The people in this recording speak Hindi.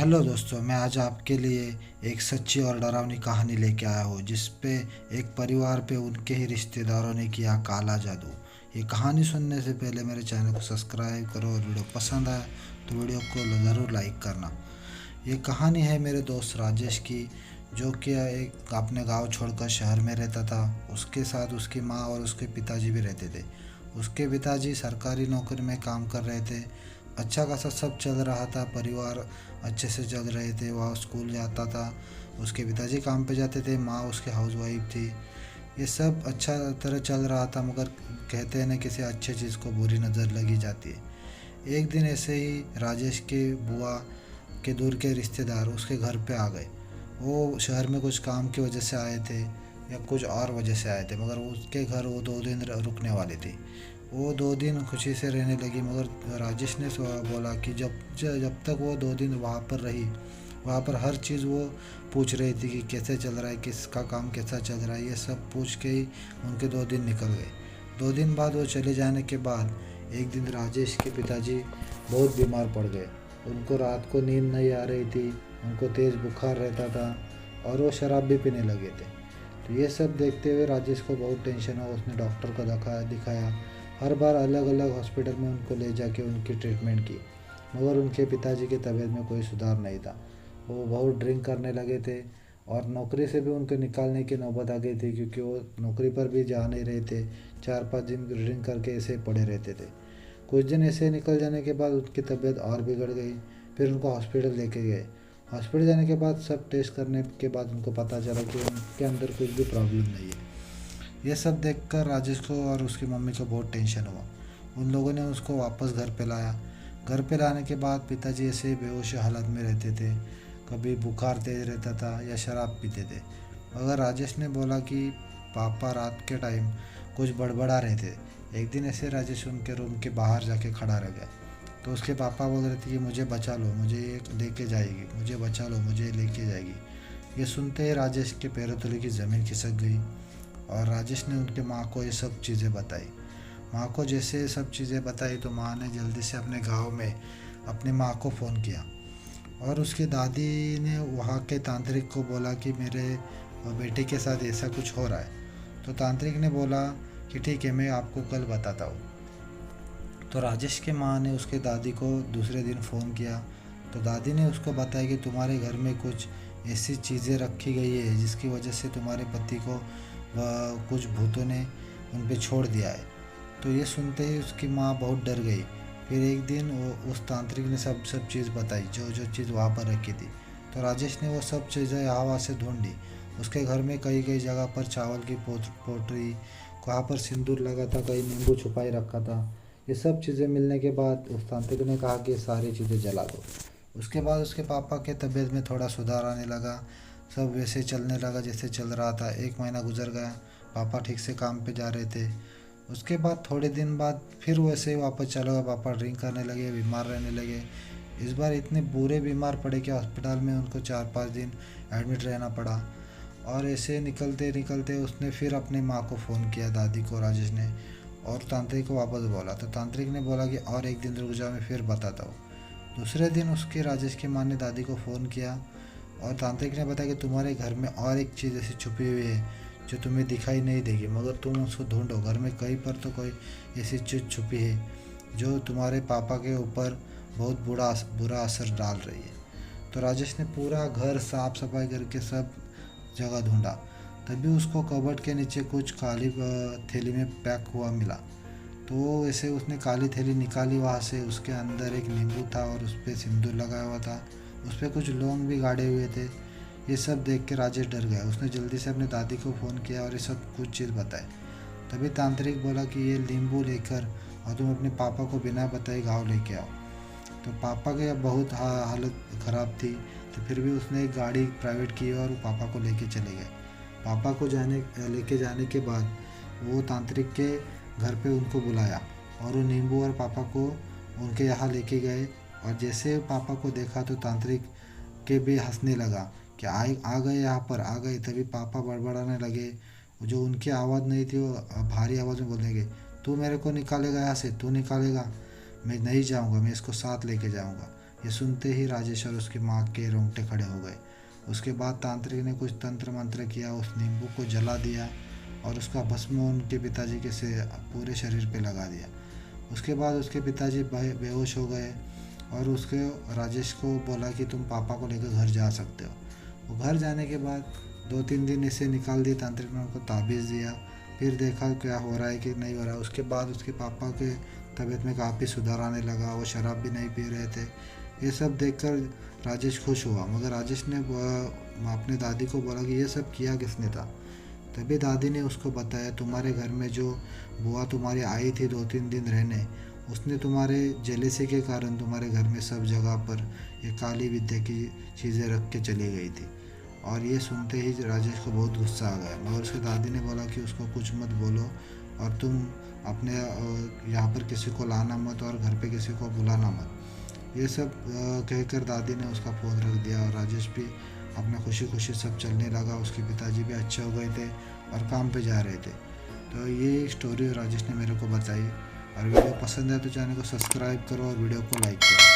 हेलो दोस्तों, मैं आज आपके लिए एक सच्ची और डरावनी कहानी लेके आया हूँ जिस पे एक परिवार पे उनके ही रिश्तेदारों ने किया काला जादू। ये कहानी सुनने से पहले मेरे चैनल को सब्सक्राइब करो और वीडियो पसंद आए तो वीडियो को ज़रूर लाइक करना। ये कहानी है मेरे दोस्त राजेश की, जो कि एक अपने गांव छोड़कर शहर में रहता था। उसके साथ उसकी माँ और उसके पिताजी भी रहते थे। उसके पिताजी सरकारी नौकरी में काम कर रहे थे। अच्छा खासा सब चल रहा था, परिवार अच्छे से चल रहे थे। वह स्कूल जाता था, उसके पिताजी काम पे जाते थे, माँ उसके हाउसवाइफ थी। ये सब अच्छा तरह चल रहा था, मगर कहते हैं ना, किसी अच्छे चीज़ को बुरी नज़र लगी जाती है। एक दिन ऐसे ही राजेश के बुआ के दूर के रिश्तेदार उसके घर पे आ गए। वो शहर में कुछ काम की वजह से आए थे या कुछ और वजह से आए थे, मगर उसके घर वो 2 दिन रुकने वाले थे। वो 2 दिन खुशी से रहने लगी, मगर राजेश ने बोला कि जब तक वो 2 दिन वहाँ पर रही, वहाँ पर हर चीज़ वो पूछ रही थी कि कैसे चल रहा है, किसका काम कैसा चल रहा है। ये सब पूछ के ही उनके 2 दिन निकल गए। 2 दिन बाद वो चले जाने के बाद एक दिन राजेश के पिताजी बहुत बीमार पड़ गए। उनको रात को नींद नहीं आ रही थी, उनको तेज़ बुखार रहता था और वो शराब भी पीने लगे थे। तो ये सब देखते हुए राजेश को बहुत टेंशन हुआ। उसने डॉक्टर को दिखाया, हर बार अलग अलग हॉस्पिटल में उनको ले जाके उनकी ट्रीटमेंट की, मगर उनके पिताजी की तबीयत में कोई सुधार नहीं था। वो बहुत ड्रिंक करने लगे थे और नौकरी से भी उनको निकालने की नौबत आ गई थी, क्योंकि वो नौकरी पर भी जा नहीं रहे थे। 4-5 दिन ड्रिंक करके ऐसे पड़े रहते थे। कुछ दिन ऐसे निकल जाने के बाद उनकी तबीयत और बिगड़ गई। फिर उनको हॉस्पिटल लेके गए। हॉस्पिटल जाने के बाद सब टेस्ट करने के बाद उनको पता चला कि उनके अंदर कुछ भी प्रॉब्लम नहीं है। ये सब देखकर राजेश को और उसकी मम्मी को बहुत टेंशन हुआ। उन लोगों ने उसको वापस घर पे लाया। घर पे लाने के बाद पिताजी ऐसे बेहोश हालत में रहते थे। कभी बुखार तेज रहता था या शराब पीते थे। मगर राजेश ने बोला कि पापा रात के टाइम कुछ बड़बड़ा रहे थे। एक दिन ऐसे राजेश उनके रूम के बाहर जाके खड़ा रह गया। तो उसके पापा बोल रहे थे कि मुझे बचा लो, मुझे ये लेके जाएगी, मुझे बचा लो, मुझे लेके जाएगी। ये सुनते ही राजेश के पैरों तले की ज़मीन खिसक गई और राजेश ने उनके माँ को ये सब चीज़ें बताई। माँ को जैसे ये सब चीज़ें बताई तो माँ ने जल्दी से अपने गांव में अपनी माँ को फ़ोन किया और उसकी दादी ने वहाँ के तांत्रिक को बोला कि मेरे बेटे के साथ ऐसा कुछ हो रहा है। तो तांत्रिक ने बोला कि ठीक है, मैं आपको कल बताता हूँ। तो राजेश के माँ ने उसके दादी को दूसरे दिन फ़ोन किया। तो दादी ने उसको बताया कि तुम्हारे घर में कुछ ऐसी चीज़ें रखी गई है जिसकी वजह से तुम्हारे पति को कुछ भूतों ने उन पे छोड़ दिया है। तो ये सुनते ही उसकी माँ बहुत डर गई। फिर एक दिन उस तांत्रिक ने सब चीज़ बताई, जो जो चीज़ वहाँ पर रखी थी। तो राजेश ने वो सब चीज़ें हवा से ढूंढी। उसके घर में कई कई जगह पर चावल की पोटरी, कहाँ पर सिंदूर लगा था, कहीं नींबू छुपाई रखा था। ये सब चीज़ें मिलने के बाद उस तांत्रिक ने कहा कि सारी चीज़ें जला दो। उसके बाद उसके पापा के तबीयत में थोड़ा सुधार आने लगा। सब वैसे चलने लगा जैसे चल रहा था। 1 महीना गुजर गया, पापा ठीक से काम पे जा रहे थे। उसके बाद थोड़े दिन बाद फिर वैसे ही वापस चला गया। पापा ड्रिंक करने लगे, बीमार रहने लगे। इस बार इतने बुरे बीमार पड़े कि हॉस्पिटल में उनको 4-5 दिन एडमिट रहना पड़ा। और ऐसे निकलते निकलते उसने फिर अपनी माँ को फ़ोन किया, दादी को, राजेश ने, और तांत्रिक को वापस बोला। तो तांत्रिक ने बोला कि और एक दिन रुक जाओ, मैं फिर बताता हूँ। दूसरे दिन उसके राजेश की माँ ने दादी को फ़ोन किया और तांत्रिक ने बताया कि तुम्हारे घर में और एक चीज़ ऐसी छुपी हुई है जो तुम्हें दिखाई नहीं देगी, मगर तुम उसको ढूंढो। घर में कहीं पर तो कोई ऐसी चीज़ छुपी है जो तुम्हारे पापा के ऊपर बहुत बुरा असर डाल रही है। तो राजेश ने पूरा घर साफ सफाई करके सब जगह ढूंढा। तभी उसको कबर्ड के नीचे कुछ काली थैली में पैक हुआ मिला। तो ऐसे उसने काली थैली निकाली वहाँ से। उसके अंदर एक नींबू था और उस पर सिंदूर लगाया हुआ था। उस पर कुछ लौंग भी गाड़े हुए थे। ये सब देख के राजेश डर गया। उसने जल्दी से अपने दादी को फ़ोन किया और ये सब कुछ चीज़ बताए। तभी तांत्रिक बोला कि ये नींबू लेकर और तुम अपने पापा को बिना बताए गाँव लेके आओ। तो पापा की अब बहुत हालत ख़राब थी। तो फिर भी उसने एक गाड़ी प्राइवेट की और वो पापा को लेके चले गए। पापा को लेके जाने के बाद वो तांत्रिक के घर पे उनको बुलाया और वो नींबू और पापा को उनके यहाँ लेके गए। और जैसे पापा को देखा तो तांत्रिक के भी हंसने लगा कि आ गए, यहाँ पर आ गए। तभी पापा बड़बड़ाने लगे। जो उनकी आवाज़ नहीं थी वो भारी आवाज़ में बोलने लगे, तू मेरे को निकालेगा यहाँ से, तू निकालेगा, मैं नहीं जाऊँगा, मैं इसको साथ लेके जाऊँगा। ये सुनते ही राजेश और उसकी माँ के रोंगटे खड़े हो गए। उसके बाद तांत्रिक ने कुछ तंत्र मंत्र किया, उस नींबू को जला दिया और उसका भस्म उनके पिताजी के से पूरे शरीर पे लगा दिया। उसके बाद उसके पिताजी बेहोश हो गए और उसके राजेश को बोला कि तुम पापा को लेकर घर जा सकते हो। वो घर जाने के बाद 2-3 दिन इसे निकाल दिए, तांत्रिक ने उनको ताबीज़ दिया, फिर देखा क्या हो रहा है कि नहीं हो रहा है। उसके बाद उसके पापा के तबीयत में काफ़ी सुधार आने लगा, वो शराब भी नहीं पी रहे थे। ये सब देखकर राजेश खुश हुआ, मगर राजेश ने अपने दादी को बोला कि ये सब किया किसने था। तभी दादी ने उसको बताया, तुम्हारे घर में जो बुआ तुम्हारी आई थी 2-3 दिन रहने, उसने तुम्हारे जेलेसी के कारण तुम्हारे घर में सब जगह पर ये काली विद्या की चीज़ें रख के चली गई थी। और ये सुनते ही राजेश को बहुत गुस्सा आ गया, मगर उसकी दादी ने बोला कि उसको कुछ मत बोलो और तुम अपने यहाँ पर किसी को लाना मत और घर पे किसी को बुलाना मत। ये सब कहकर दादी ने उसका फ़ोन रख दिया और राजेश भी अपना खुशी खुशी सब चलने लगा। उसके पिताजी भी अच्छे हो गए थे और काम पे जा रहे थे। तो ये स्टोरी राजेश ने मेरे को बताई। और वीडियो पसंद है तो चैनल को सब्सक्राइब करो और वीडियो को लाइक करो।